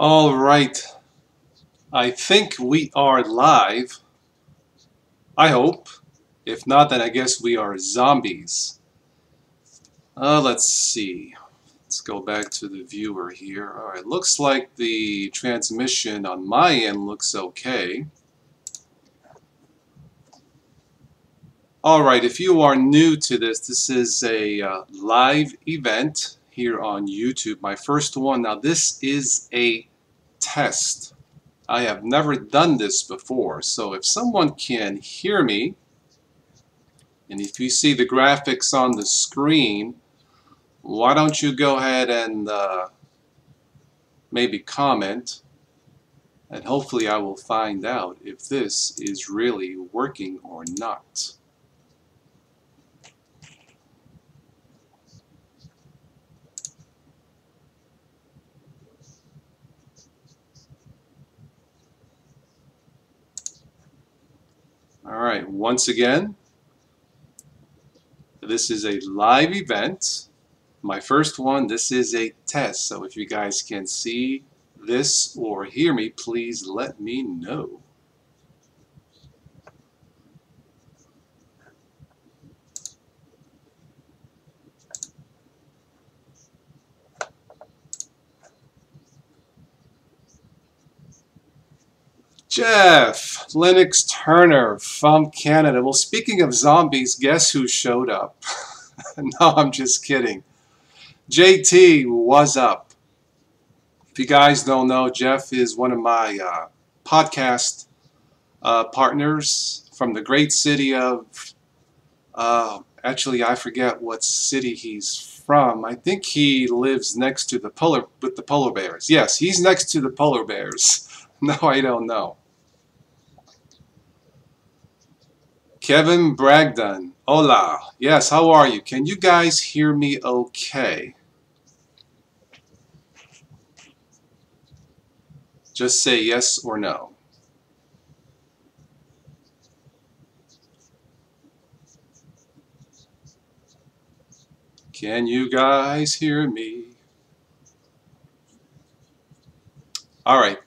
All right, I think we are live. I hope. If not, then I guess we are zombies. Let's see. Let's go back to the viewer here. All right, looks like the transmission on my end looks okay. All right, if you are new to this is a live event here on YouTube. My first one. Now, this is a test. I have never done this before, so if someone can hear me, and if you see the graphics on the screen, why don't you go ahead and maybe comment, and hopefully I will find out if this is really working or not. All right, once again, this is a live event. My first one, this is a test. So if you guys can see this or hear me, please let me know. Jeff, Lennox Turner from Canada. Well, speaking of zombies, guess who showed up? No, I'm just kidding. JT, what's up? If you guys don't know, Jeff is one of my podcast partners from the great city of, actually I forget what city he's from. I think he lives next to the polar bears. Yes, he's next to the polar bears. No, I don't know. Kevin Bragdon, hola. Yes, how are you? Can you guys hear me okay? Just say yes or no. Can you guys hear me? All right.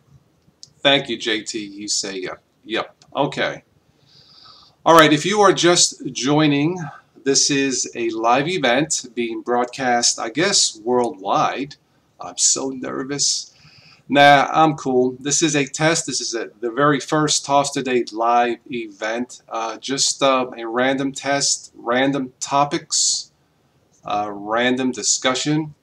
Thank you, JT. You say yep. Yep. Okay. All right. If you are just joining, this is a live event being broadcast, I guess, worldwide. I'm so nervous. Nah, I'm cool. This is a test. This is the very first Tostoday live event. Just a random test, random topics, random discussion.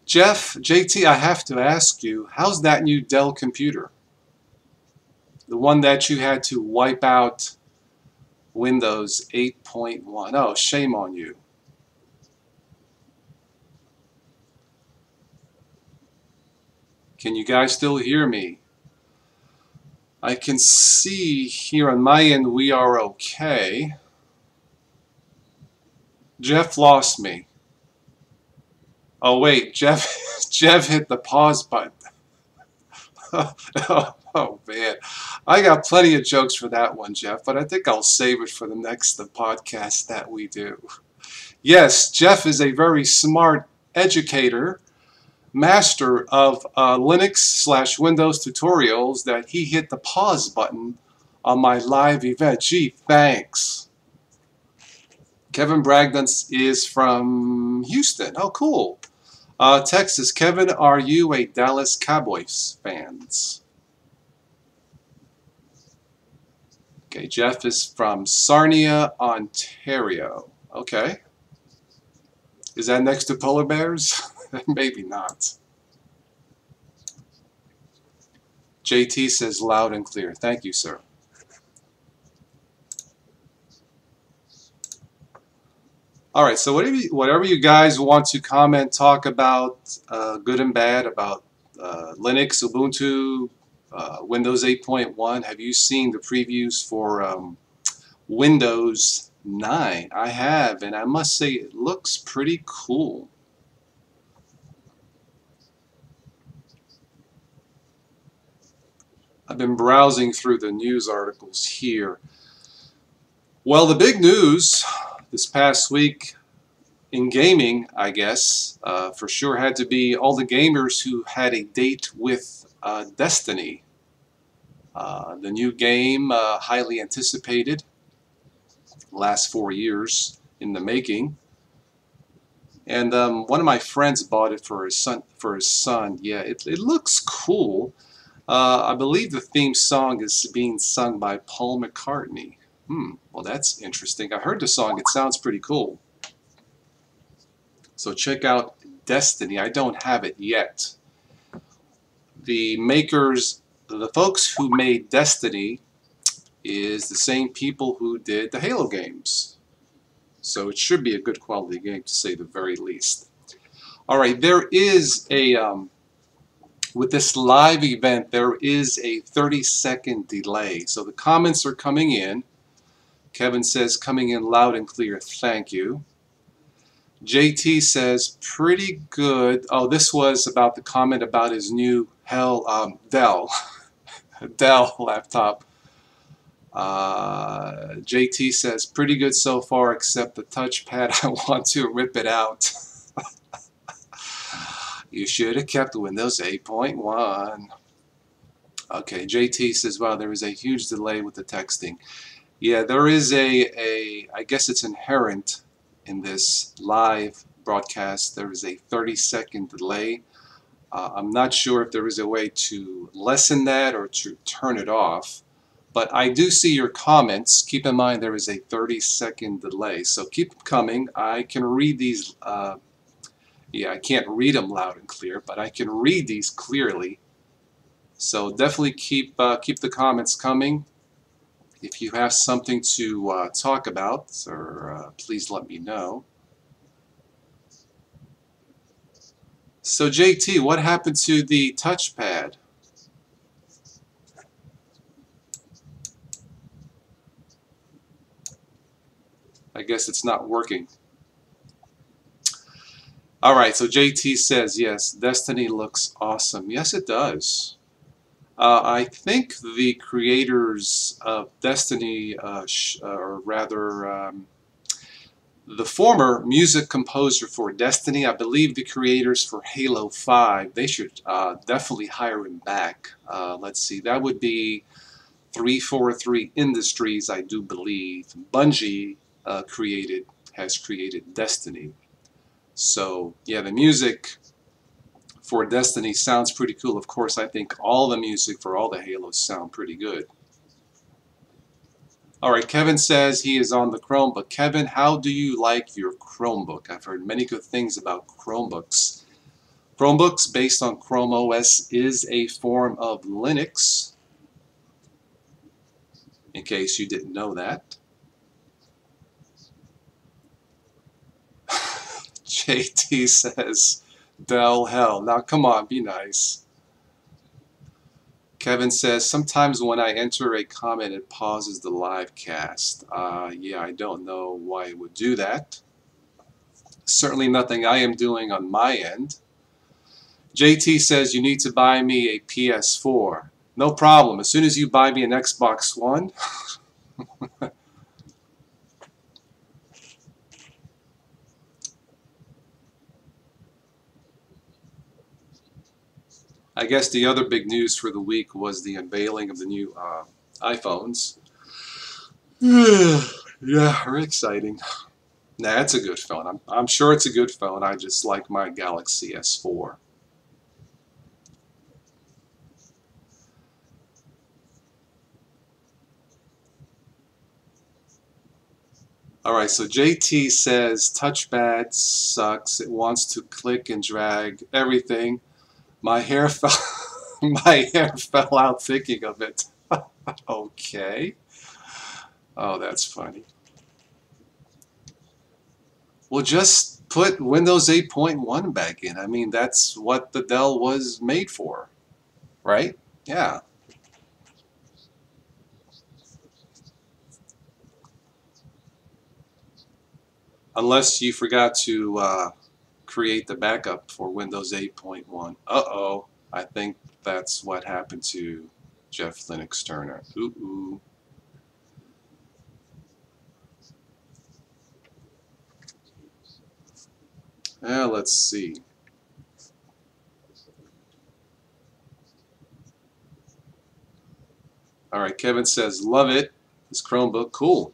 Jeff, JT, I have to ask you, how's that new Dell computer? The one that you had to wipe out Windows 8.1. Oh, shame on you. Can you guys still hear me? I can see here on my end we are okay. Jeff lost me. Oh wait, Jeff hit the pause button. Oh man, I got plenty of jokes for that one, Jeff, but I think I'll save it for the next podcast that we do. Yes, Jeff is a very smart educator, master of Linux/Windows tutorials, that he hit the pause button on my live event. Gee, thanks. Kevin Bragdon is from Houston. Oh, cool. Texas. Kevin, are you a Dallas Cowboys fans? Okay, Jeff is from Sarnia, Ontario. Okay. Is that next to polar bears? Maybe not. JT says loud and clear. Thank you, sir. All right, so whatever you guys want to comment, talk about, good and bad, about Linux, Ubuntu, Windows 8.1. Have you seen the previews for Windows 9? I have, and I must say it looks pretty cool. I've been browsing through the news articles here. Well, the big news this past week in gaming, I guess, for sure had to be all the gamers who had a date with Destiny. The new game, highly anticipated, last 4 years in the making. And one of my friends bought it for his son. Yeah, it looks cool. I believe the theme song is being sung by Paul McCartney. Well, that's interesting. I heard the song. It sounds pretty cool. So check out Destiny. I don't have it yet. The makers, the folks who made Destiny, is the same people who did the Halo games. So it should be a good quality game, to say the very least. All right, there is a, with this live event, there is a 30-second delay. So the comments are coming in. Kevin says, coming in loud and clear, thank you. JT says, pretty good. Oh, this was about the comment about his new Dell Dell laptop. JT says, pretty good so far, except the touchpad. I want to rip it out. You should have kept Windows 8.1. Okay, JT says, wow, there is a huge delay with the texting. Yeah, there is I guess it's inherent in this live broadcast. There is a 30-second delay. I'm not sure if there is a way to lessen that or to turn it off. But I do see your comments. Keep in mind there is a 30-second delay. So keep them coming. I can read these. Yeah, I can't read them loud and clear, but I can read these clearly. So definitely keep the comments coming. If you have something to talk about, or please let me know. So JT, what happened to the touchpad? I guess it's not working. All right, so JT says, yes, Destiny looks awesome. Yes, it does. I think the creators of Destiny, or rather, the former music composer for Destiny, I believe the creators for Halo 5, they should definitely hire him back. Let's see, that would be 343 Industries, I do believe. Bungie has created Destiny. So, yeah, the music for Destiny sounds pretty cool. Of course, I think all the music for all the Halos sound pretty good. All right, Kevin says he is on the Chromebook. Kevin, how do you like your Chromebook? I've heard many good things about Chromebooks. Chromebooks based on Chrome OS is a form of Linux, in case you didn't know that. JT says, Dell hell. Now come on, be nice. Kevin says, sometimes when I enter a comment, it pauses the live cast. Yeah, I don't know why it would do that. Certainly nothing I am doing on my end. JT says, you need to buy me a PS4. No problem. As soon as you buy me an Xbox One, I guess the other big news for the week was the unveiling of the new iPhones. Yeah, very exciting. Nah, it's a good phone. I'm sure it's a good phone. I just like my Galaxy S4. All right, so JT says touchpad sucks. It wants to click and drag everything. My hair fell. My hair fell out thinking of it. Okay. Oh, that's funny. Well, just put Windows 8.1 back in. I mean, that's what the Dell was made for, right? Yeah. Unless you forgot to create the backup for Windows 8.1. Uh-oh. I think that's what happened to Jeff Linux Turner. Ooh. Let's see. All right, Kevin says, love it. This Chromebook, cool.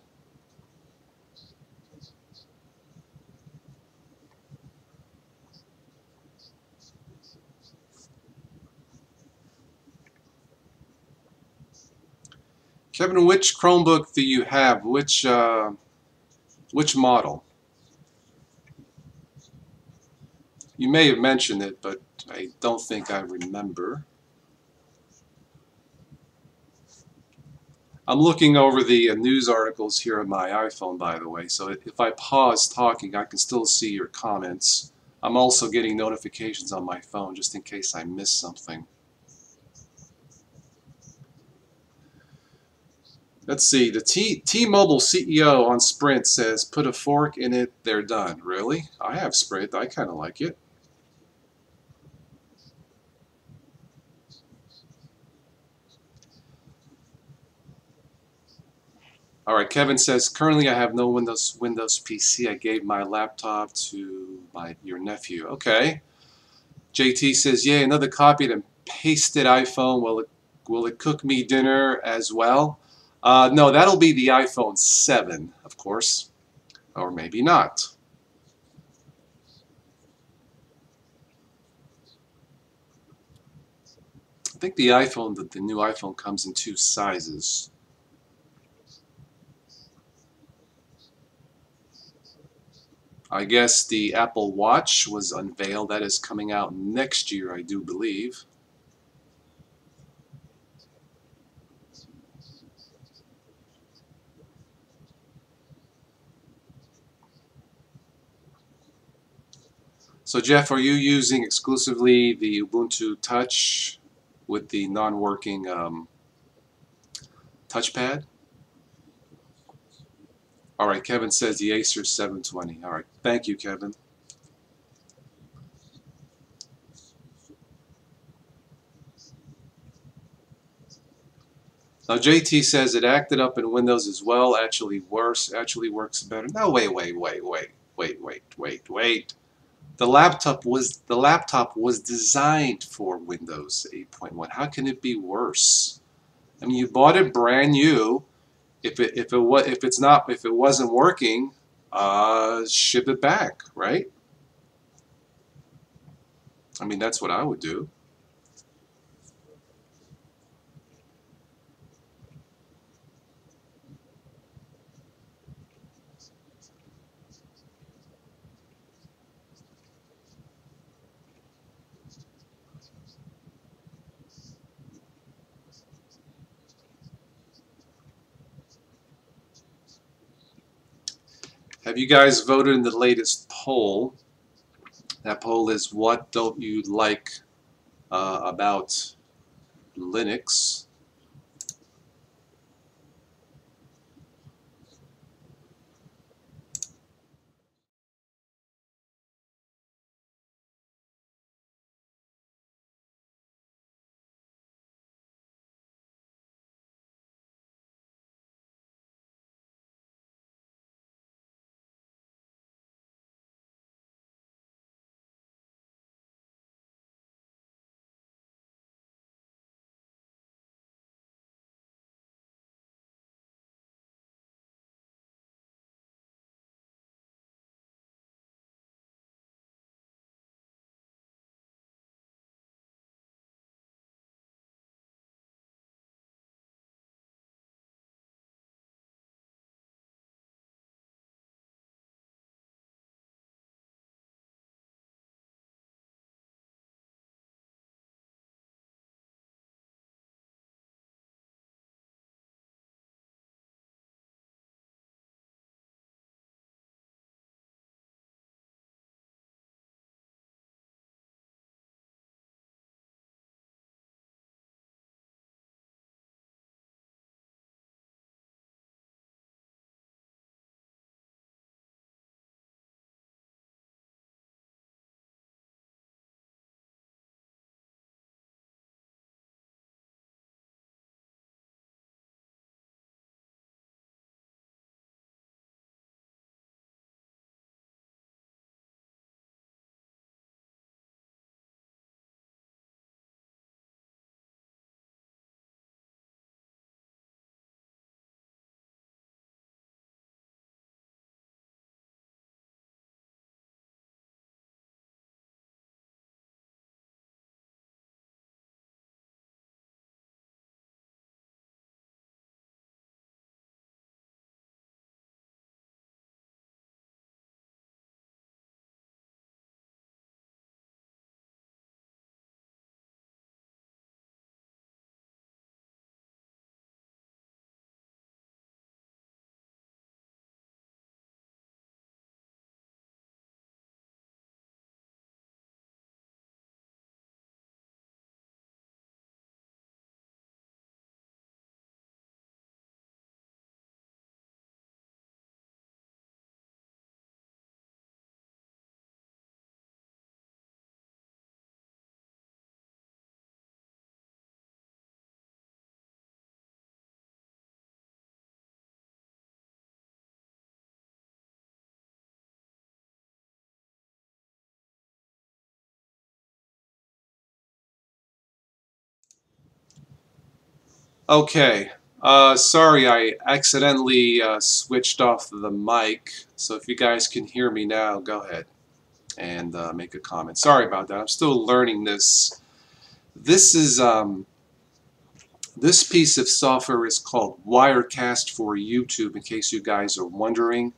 Kevin, which Chromebook do you have? Which model? You may have mentioned it, but I don't think I remember. I'm looking over the news articles here on my iPhone, by the way, so if I pause talking, I can still see your comments. I'm also getting notifications on my phone just in case I miss something. Let's see, the T-Mobile CEO on Sprint says, put a fork in it, they're done. Really? I have Sprint, I kind of like it. All right, Kevin says, currently I have no Windows PC. I gave my laptop to your nephew. Okay. JT says, yay, another copied and pasted iPhone. Will it cook me dinner as well? No, that'll be the iPhone 7, of course, or maybe not. I think the new iPhone comes in two sizes. I guess the Apple Watch was unveiled. That is coming out next year, I do believe. So Jeff, are you using exclusively the Ubuntu Touch with the non-working touchpad? All right, Kevin says the Acer 720. All right, thank you, Kevin. Now JT says it acted up in Windows as well. Actually worse. Actually works better. No, wait. The laptop was designed for Windows 8.1. How can it be worse? I mean, you bought it brand new. If it wasn't working, ship it back, right? I mean, that's what I would do. Have you guys voted in the latest poll? That poll is, what don't you like about Linux? Okay. Sorry, I accidentally switched off the mic. So if you guys can hear me now, go ahead and make a comment. Sorry about that. I'm still learning this. This is this piece of software is called Wirecast for YouTube. In case you guys are wondering,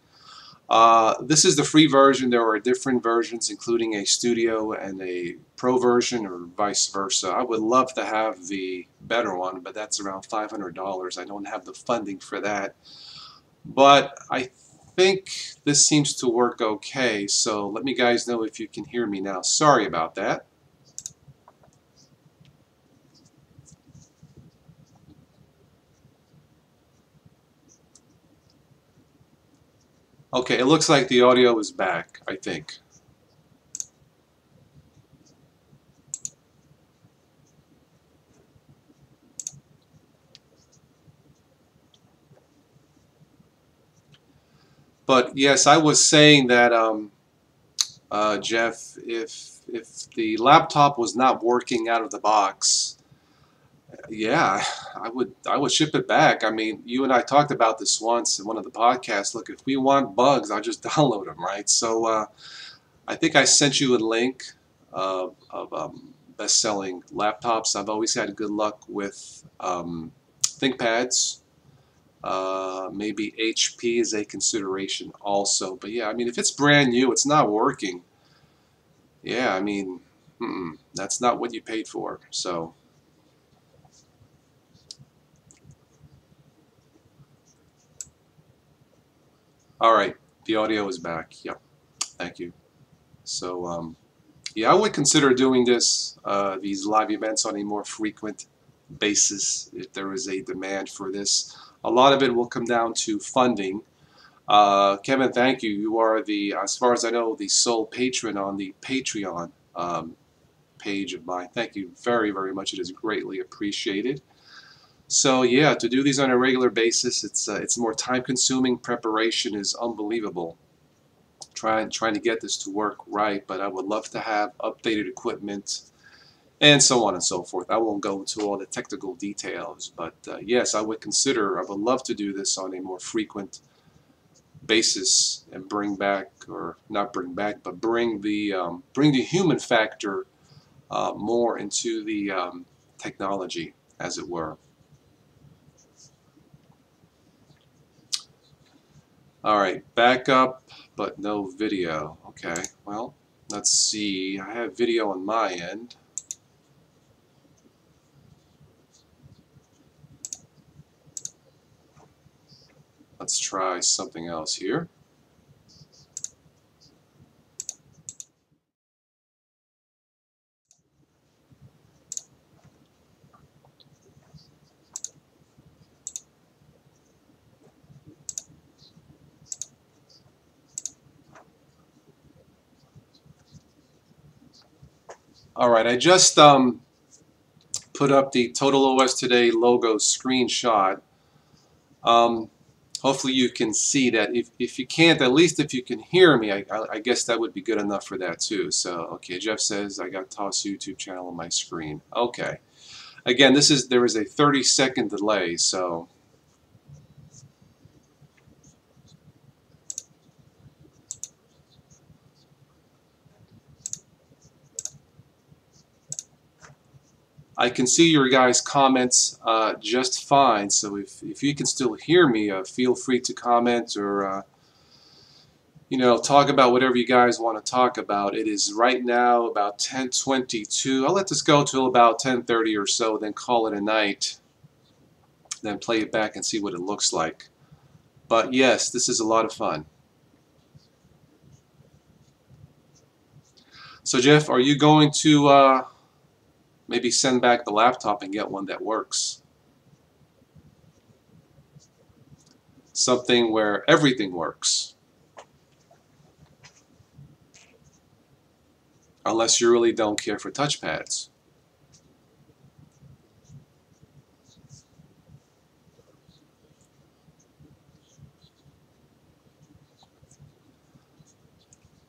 this is the free version. There are different versions, including a studio and a pro version, or vice versa. I would love to have the better one, but that's around $500. I don't have the funding for that. But I think this seems to work okay. So let me guys know if you can hear me now. Sorry about that. Okay, it looks like the audio is back, I think. But yes, I was saying that, Jeff, if the laptop was not working out of the box, yeah, I would ship it back. I mean, you and I talked about this once in one of the podcasts. Look, if we want bugs, I'll just download them, right? So I think I sent you a link of best-selling laptops. I've always had good luck with ThinkPads. Maybe HP is a consideration also. But yeah, I mean, if it's brand new, it's not working. Yeah, I mean, that's not what you paid for. So, all right, the audio is back. Yep, thank you. So, yeah, I would consider doing these live events on a more frequent basis if there is a demand for this. A lot of it will come down to funding. Kevin, thank you. You are the, as far as I know, the sole patron on the Patreon page of mine. Thank you very, very much. It is greatly appreciated. So yeah, to do these on a regular basis, it's more time consuming. Preparation is unbelievable. Trying to get this to work right, but I would love to have updated equipment and so on and so forth. I won't go into all the technical details, but yes, I would love to do this on a more frequent basis and bring back, or not bring back, but bring the human factor more into the technology, as it were. All right, back up, but no video. Okay, well, let's see. I have video on my end. Let's try something else here. All right, I just put up the Total OS Today logo screenshot. Um, hopefully you can see that. If you can't, at least if you can hear me, I guess that would be good enough for that too. So, okay, Jeff says I got Toss YouTube channel on my screen. Okay. Again, there is a 30-second delay, so I can see your guys' comments just fine. So if you can still hear me, feel free to comment, or talk about whatever you guys want to talk about. It is right now about 10:22. I'll let this go till about 10:30 or so, then call it a night, then play it back and see what it looks like. But yes, this is a lot of fun. So Jeff, are you going to maybe send back the laptop and get one that works? Something where everything works. Unless you really don't care for touchpads.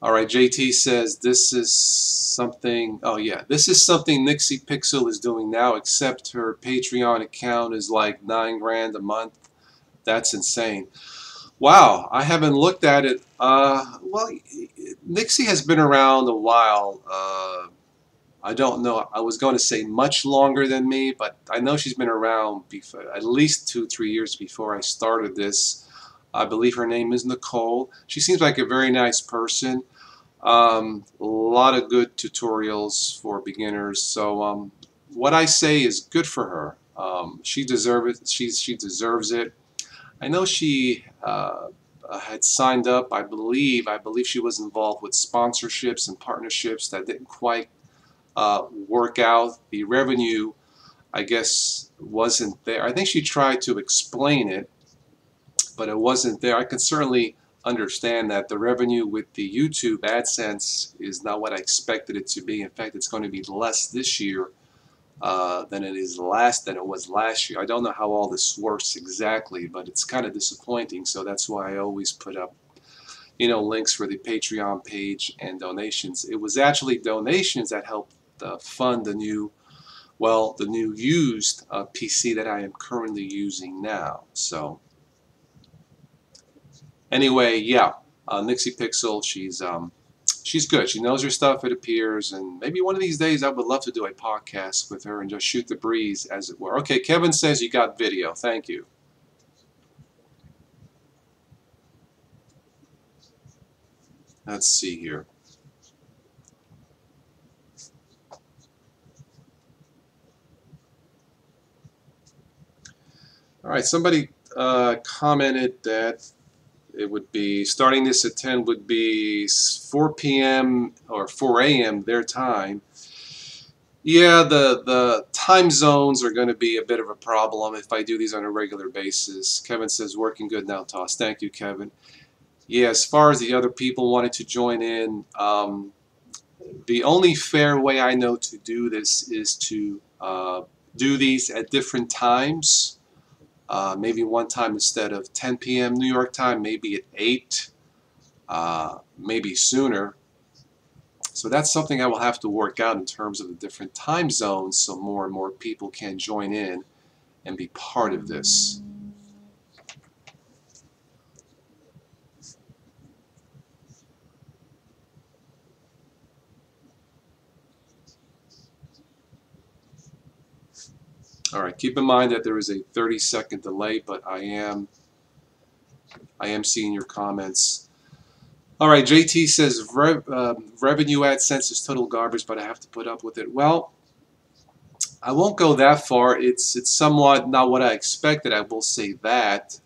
All right, JT says this is something. Oh yeah, this is something Nixie Pixel is doing now. Except her Patreon account is like 9 grand a month. That's insane. Wow, I haven't looked at it. Well, Nixie has been around a while. I don't know. I was going to say much longer than me, but I know she's been around before, at least 2, 3 years before I started this. I believe her name is Nicole. She seems like a very nice person. A lot of good tutorials for beginners. So what I say is good for her. She deserves it. She deserves it. I know she had signed up. I believe she was involved with sponsorships and partnerships that didn't quite work out. The revenue, I guess, wasn't there. I think she tried to explain it, but it wasn't there. I can certainly understand that the revenue with the YouTube AdSense is not what I expected it to be. In fact, it's going to be less this year than it was last year. I don't know how all this works exactly, but it's kind of disappointing. So that's why I always put up, links for the Patreon page and donations. It was actually donations that helped fund the new used PC that I am currently using now. So anyway, yeah, Nixie Pixel, she's good. She knows her stuff, it appears, and maybe one of these days I would love to do a podcast with her and just shoot the breeze, as it were. Okay, Kevin says you got video. Thank you. Let's see here. All right, somebody commented that it would be starting this at 10 would be 4 p.m. or 4 a.m. their time. Yeah, the time zones are going to be a bit of a problem if I do these on a regular basis. Kevin says working good now, Toss. Thank you, Kevin. Yeah, as far as the other people wanted to join in, the only fair way I know to do this is to do these at different times. Maybe one time instead of 10 p.m. New York time, maybe at 8, maybe sooner. So that's something I will have to work out in terms of the different time zones so more and more people can join in and be part of this. All right, keep in mind that there is a 30-second delay, but I am seeing your comments. All right, JT says revenue AdSense is total garbage, but I have to put up with it. Well, I won't go that far. It's somewhat not what I expected. I will say that,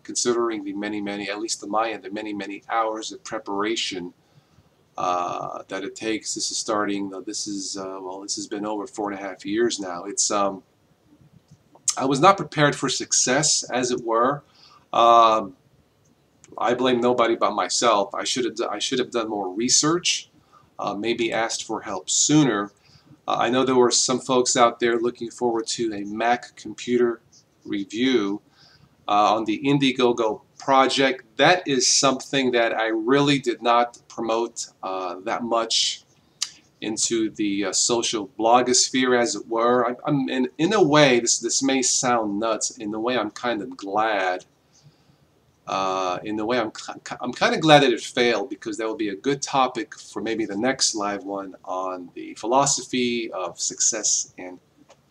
considering the many, at least on my end, the many hours of preparation that it takes. This is starting. This has been over 4.5 years now. I was not prepared for success, as it were. I blame nobody but myself. I should have done more research, maybe asked for help sooner. I know there were some folks out there looking forward to a Mac computer review on the Indiegogo project. That is something that I really did not promote that much into the social blogosphere, as it were. I'm in a way, this may sound nuts. In a way, I'm kind of glad. In a way, I'm kind of glad that it failed, because that will be a good topic for maybe the next live one on the philosophy of success and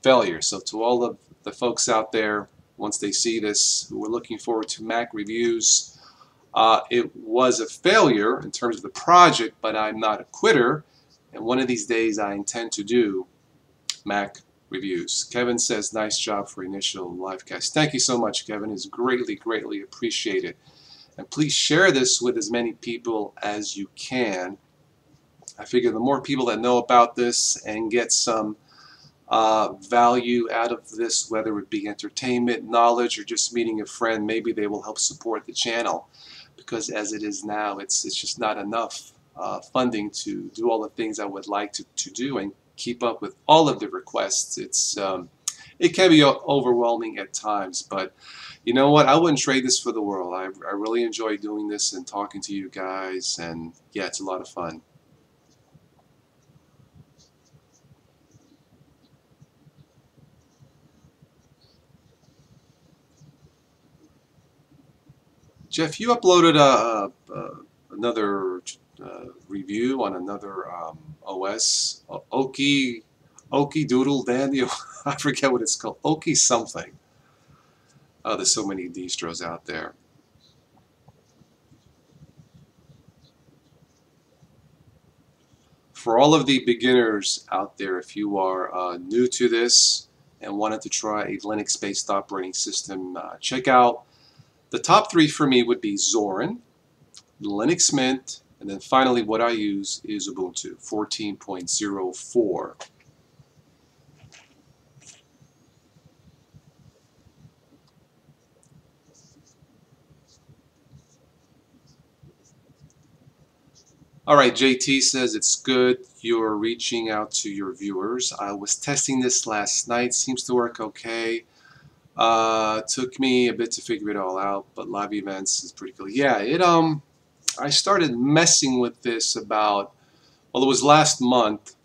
failure. So to all of the folks out there, once they see this, who are looking forward to Mac reviews, it was a failure in terms of the project, but I'm not a quitter. And one of these days I intend to do Mac reviews. Kevin says, nice job for initial live cast. Thank you so much, Kevin. It's greatly appreciated. And please share this with as many people as you can. I figure the more people that know about this and get some value out of this, whether it be entertainment, knowledge, or just meeting a friend, maybe they will help support the channel. Because as it is now, it's just not enough funding to do all the things I would like to do and keep up with all of the requests. It can be overwhelming at times, but You know what? I wouldn't trade this for the world. I really enjoy doing this and talking to you guys, and yeah, it's a lot of fun. Jeff, you uploaded another review on another OS, Okie Doodle Dandy. I forget what it's called. Okie something. Oh, there's so many distros out there. For all of the beginners out there, if you are new to this and wanted to try a Linux-based operating system, check out the top three for me would be Zorin, Linux Mint, and then finally what I use is Ubuntu 14.04. All right, JT says it's good you're reaching out to your viewers. I was testing this last night, seems to work okay. Took me a bit to figure it all out, but live events is pretty cool. Yeah, I started messing with this about, well, it was last month.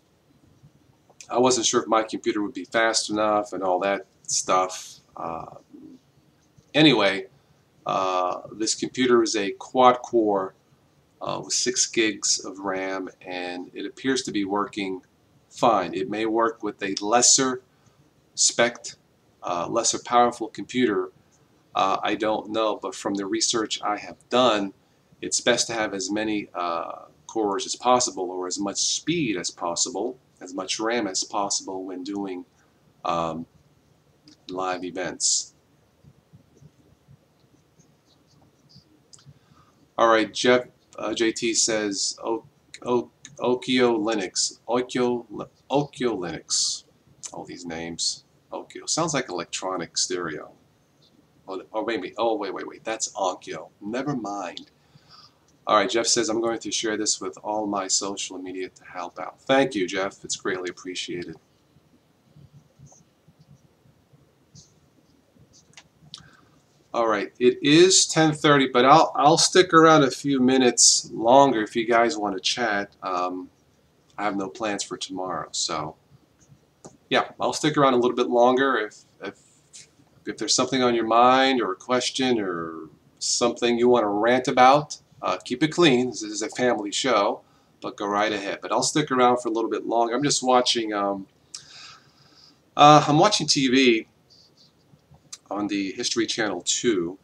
I wasn't sure if my computer would be fast enough and all that stuff. Anyway, this computer is a quad-core with 6 gigs of RAM, and it appears to be working fine. It may work with a lesser spec, lesser powerful computer. I don't know, but from the research I have done, it's best to have as many cores as possible, or as much speed as possible, as much RAM as possible when doing um, live events. All right, JT says Okio Linux, Okio Linux. All these names. Okio sounds like electronic stereo. Oh maybe. Oh wait. That's Onkyo. Never mind. All right, Jeff says I'm going to share this with all my social media to help out. Thank you, Jeff. It's greatly appreciated. All right, it is 10:30, but I'll stick around a few minutes longer if you guys want to chat. I have no plans for tomorrow, so yeah, I'll stick around a little bit longer if there's something on your mind or a question or something you want to rant about. Keep it clean. This is a family show, but go right ahead. But I'll stick around for a little bit longer. I'm just watching. I'm watching TV on the History Channel 2.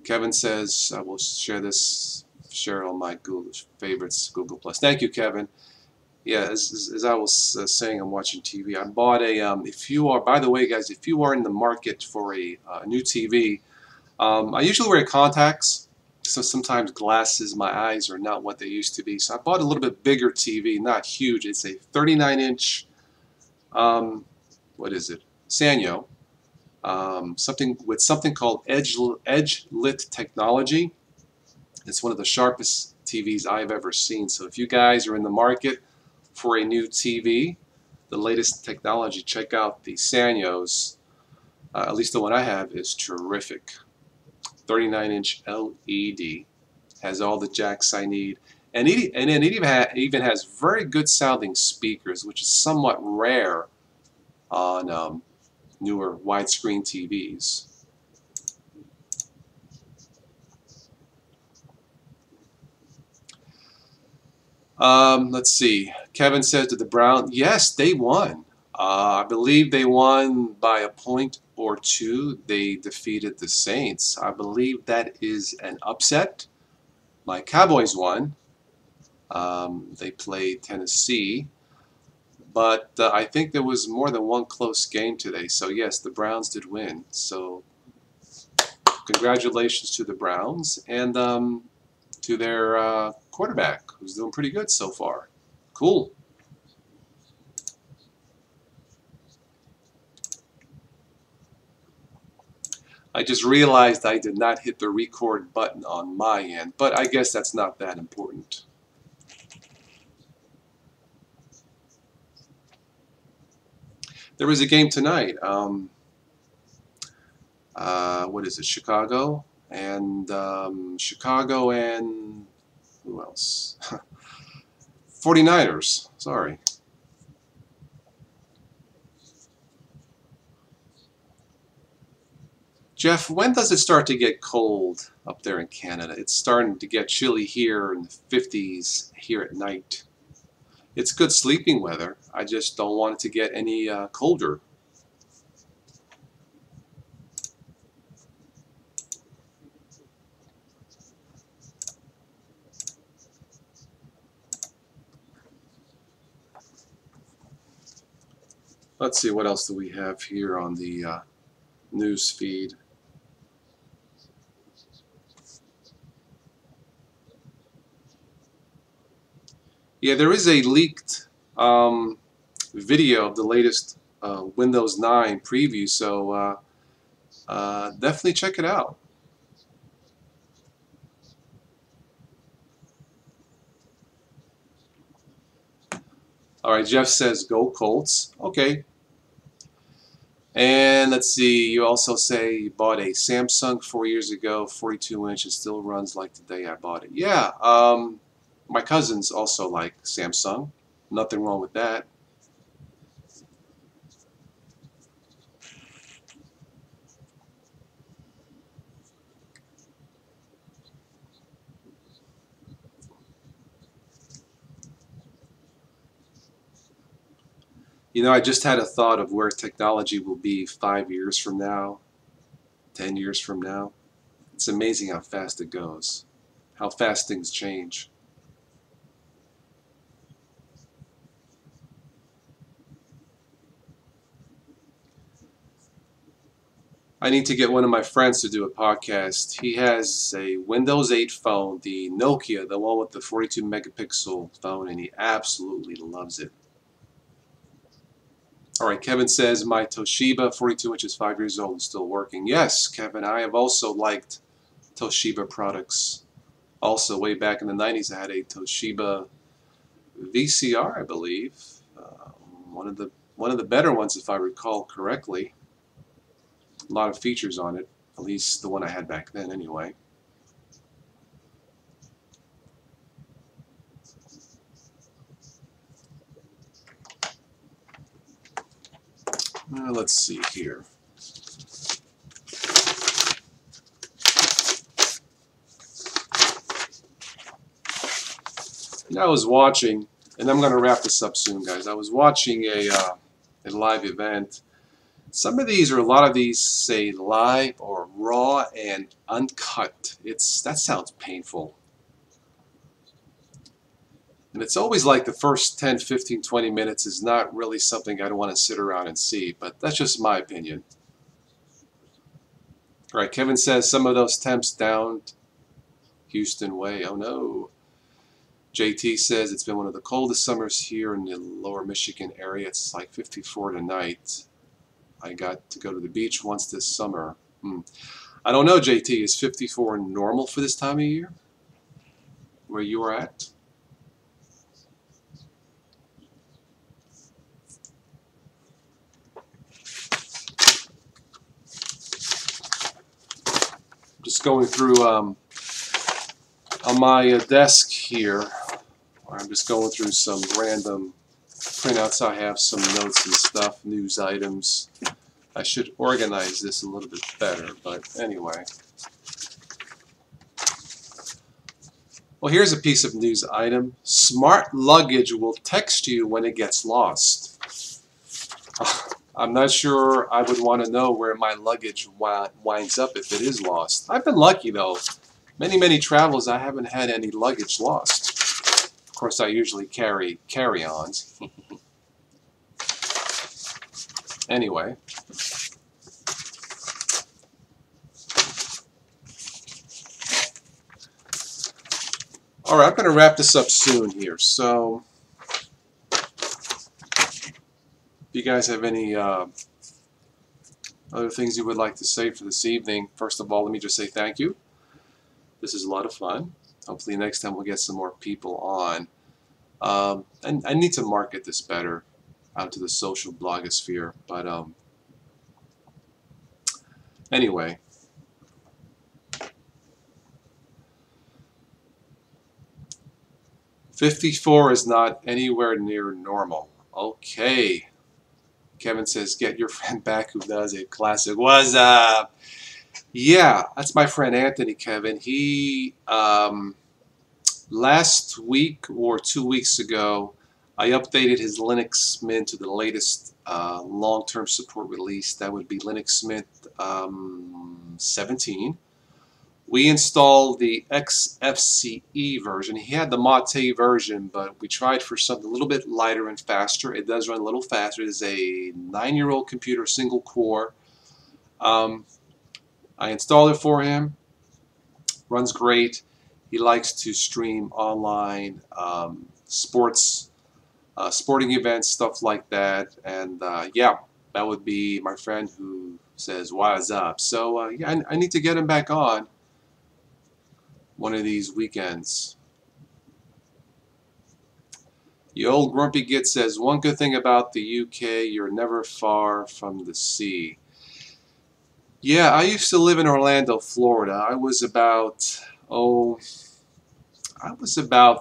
Kevin says I will share all my Google favorites, Google Plus. Thank you, Kevin. Yeah, as I was saying, I'm watching TV. I bought a, if you are, by the way, guys, if you are in the market for a new TV, I usually wear contacts, so sometimes glasses, my eyes are not what they used to be. So I bought a little bit bigger TV, not huge. It's a 39-inch, what is it, Sanyo, something called edge lit technology. It's one of the sharpest TVs I've ever seen. So if you guys are in the market for a new TV, the latest technology, check out the Sanyos. At least the one I have is terrific. 39-inch LED, has all the jacks I need, and then it even has very good sounding speakers, which is somewhat rare on newer widescreen TVs. Let's see. Kevin says to the Browns, yes, they won. I believe they won by a point or two. They defeated the Saints. I believe that is an upset. My Cowboys won. They played Tennessee. But I think there was more than one close game today. So, yes, the Browns did win. So, congratulations to the Browns and to their quarterback, who's doing pretty good so far. Cool. I just realized I did not hit the record button on my end, but I guess that's not that important. There was a game tonight. what is it, Chicago, and Chicago and who else? 49ers, sorry. Jeff, when does it start to get cold up there in Canada? It's starting to get chilly here in the 50s here at night. It's good sleeping weather. I just don't want it to get any colder. Let's see, what else do we have here on the news feed? Yeah, there is a leaked video of the latest Windows 9 preview, so definitely check it out. All right, Jeff says go Colts. Okay. And let's see, you also say you bought a Samsung 4 years ago, 42-inch, and still runs like the day I bought it. Yeah, my cousins also like Samsung. Nothing wrong with that. You know, I just had a thought of where technology will be 5 years from now, 10 years from now. It's amazing how fast it goes, how fast things change. I need to get one of my friends to do a podcast. He has a Windows 8 phone, the Nokia, the one with the 42 megapixel phone, and he absolutely loves it. All right, Kevin says, my Toshiba 42 inches, 5 years old, and still working. Yes, Kevin, I have also liked Toshiba products. Also, way back in the 90s, I had a Toshiba VCR, I believe. One of the better ones, if I recall correctly. A lot of features on it, at least the one I had back then anyway. Let's see here. I was watching, and I'm going to wrap this up soon, guys. I was watching a live event. Some of these, or a lot of these, say live or raw and uncut. That sounds painful. And it's always like the first 10, 15, 20 minutes is not really something I'd want to sit around and see, but that's just my opinion. All right, Kevin says some of those temps down Houston way. Oh no. JT says it's been one of the coldest summers here in the lower Michigan area. It's like 54 tonight. I got to go to the beach once this summer. I don't know, JT. Is 54 normal for this time of year? Where you are at? Just going through on my desk here. I'm just going through some random printouts. I have some notes and stuff, news items. I should organize this a little bit better, but anyway. Well, here's a piece of news item. Smart luggage will text you when it gets lost. I'm not sure I would want to know where my luggage winds up if it is lost. I've been lucky, though. Many travels, I haven't had any luggage lost. Of course, I usually carry carry-ons. Anyway. All right, I'm going to wrap this up soon here. So, if you guys have any other things you would like to say for this evening, first of all, let me just say thank you. This is a lot of fun. Hopefully next time we'll get some more people on. And I need to market this better out to the social blogosphere. But anyway, 54 is not anywhere near normal. Okay. Kevin says, get your friend back who does a classic. What's up? Yeah, that's my friend Anthony, Kevin. He, last week or 2 weeks ago, I updated his Linux Mint to the latest long-term support release. That would be Linux Mint 17. We installed the XFCE version. He had the Mate version, but we tried for something a little bit lighter and faster. It does run a little faster. It is a 9-year-old computer, single core. I installed it for him. Runs great. He likes to stream online sporting events, stuff like that. And yeah, that would be my friend who says, "What's up?" So yeah, I need to get him back on one of these weekends. The old grumpy git says, one good thing about the UK, you're never far from the sea. Yeah, I used to live in Orlando, Florida. I was about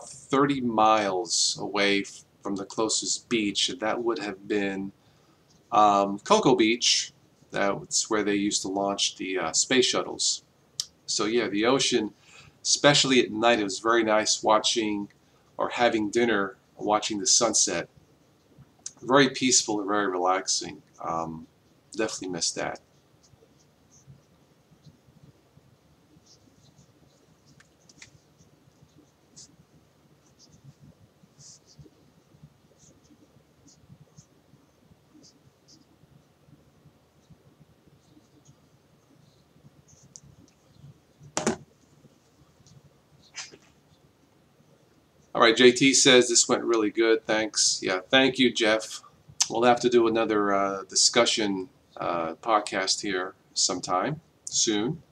30 miles away from the closest beach, and that would have been Cocoa Beach. That's where they used to launch the space shuttles. So yeah, the ocean, especially at night, it was very nice watching or having dinner, watching the sunset. Very peaceful and very relaxing. Definitely missed that. All right, JT says this went really good. Thanks. Yeah, thank you, Jeff. We'll have to do another discussion podcast here sometime soon.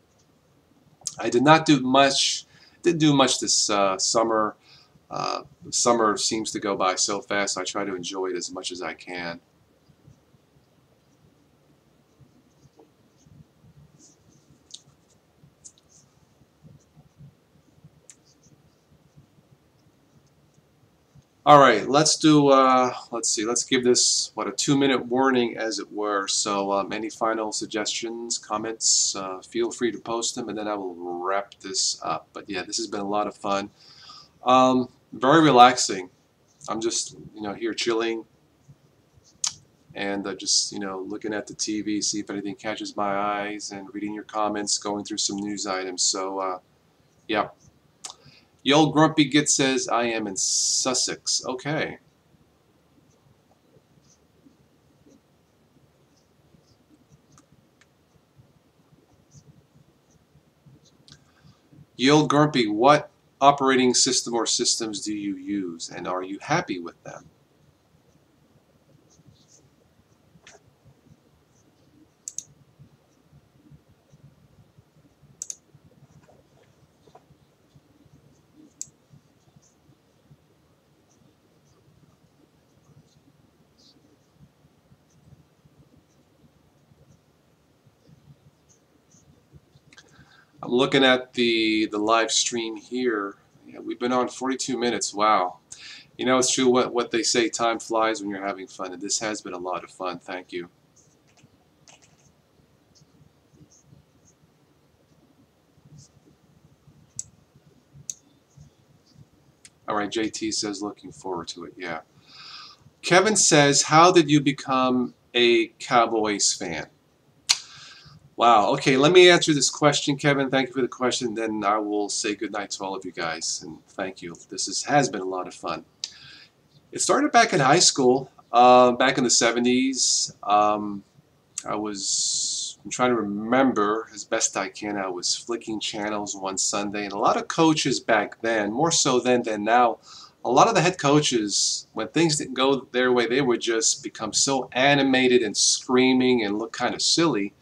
I did not do much. Didn't do much this summer. Summer seems to go by so fast. I try to enjoy it as much as I can. All right, let's do, let's see, let's give this, what, a 2-minute warning, as it were. So any final suggestions, comments, feel free to post them, and then I will wrap this up. But yeah, this has been a lot of fun. Very relaxing. I'm just, here chilling and just, looking at the TV, see if anything catches my eyes, and reading your comments, going through some news items. So, yeah. The old grumpy git says, I am in Sussex. Okay. The old grumpy, what operating system or systems do you use, and are you happy with them? I'm looking at the live stream here. Yeah, we've been on 42 minutes. Wow. It's true what they say, time flies when you're having fun, and this has been a lot of fun. Thank you. All right, JT says looking forward to it. Yeah. Kevin says, how did you become a Cowboys fan? Wow. Okay, let me answer this question, Kevin. Thank you for the question. Then I will say goodnight to all of you guys, and thank you. This has been a lot of fun. It started back in high school, back in the 70s. I'm trying to remember as best I can. I was flicking channels one Sunday, and a lot of coaches back then, more so then than now, a lot of the head coaches, when things didn't go their way, they would just become so animated and screaming and look kind of silly.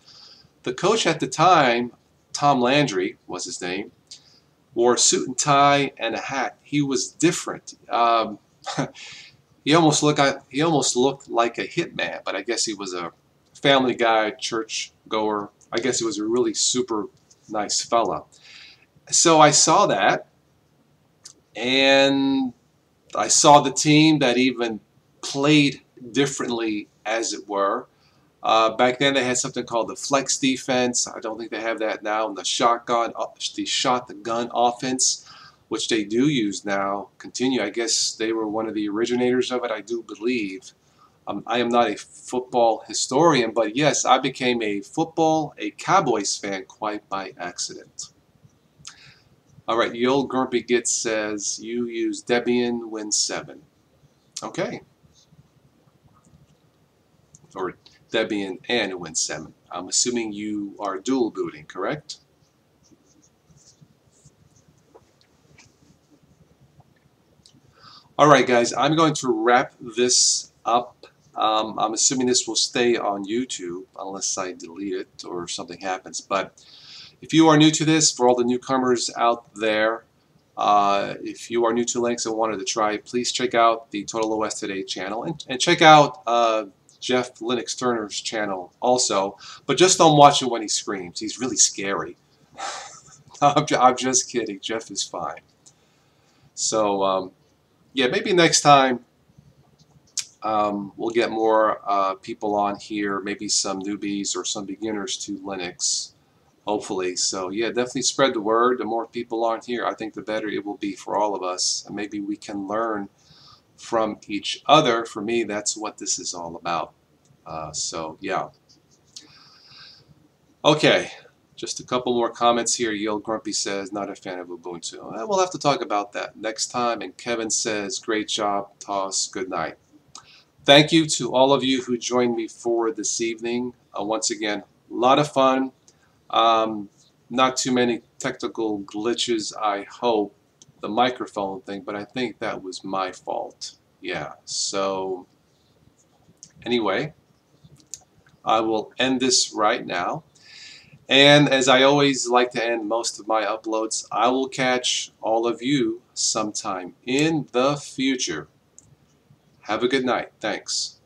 The coach at the time, Tom Landry was his name, wore a suit and tie and a hat. He was different. He almost looked like a hitman, but I guess he was a family guy, church goer. I guess he was a really super nice fella. So I saw that, and I saw the team that even played differently, as it were. Back then they had something called the flex defense. I don't think they have that now. And the shot the gun offense, which they do use now, continue. I guess they were one of the originators of it, I do believe. I am not a football historian, but yes, I became a Cowboys fan quite by accident. All right, the old Grumpy Git says you use Debian Win 7. Okay. Or Debian and Win 7. I'm assuming you are dual booting, correct? All right, guys, I'm going to wrap this up. I'm assuming this will stay on YouTube unless I delete it or something happens. But if you are new to this, for all the newcomers out there, if you are new to Linux and wanted to try, please check out the Total OS Today channel and check out Jeff Linux Turner's channel also. But just don't watch him when he screams. He's really scary. I'm just kidding. Jeff is fine. So, yeah, maybe next time we'll get more people on here, maybe some newbies or some beginners to Linux. Hopefully. So yeah, definitely spread the word. The more people on here, I think the better it will be for all of us. And maybe we can learn from each other. For me, that's what this is all about. So yeah. Okay, just a couple more comments here. Yale Grumpy says, not a fan of Ubuntu. We'll have to talk about that next time. And Kevin says, great job, Toss. Good night. Thank you to all of you who joined me for this evening. Once again, a lot of fun. Not too many technical glitches, I hope, the microphone thing, but I think that was my fault. Yeah, so anyway, I will end this right now. And as I always like to end most of my uploads, I will catch all of you sometime in the future. Have a good night. Thanks.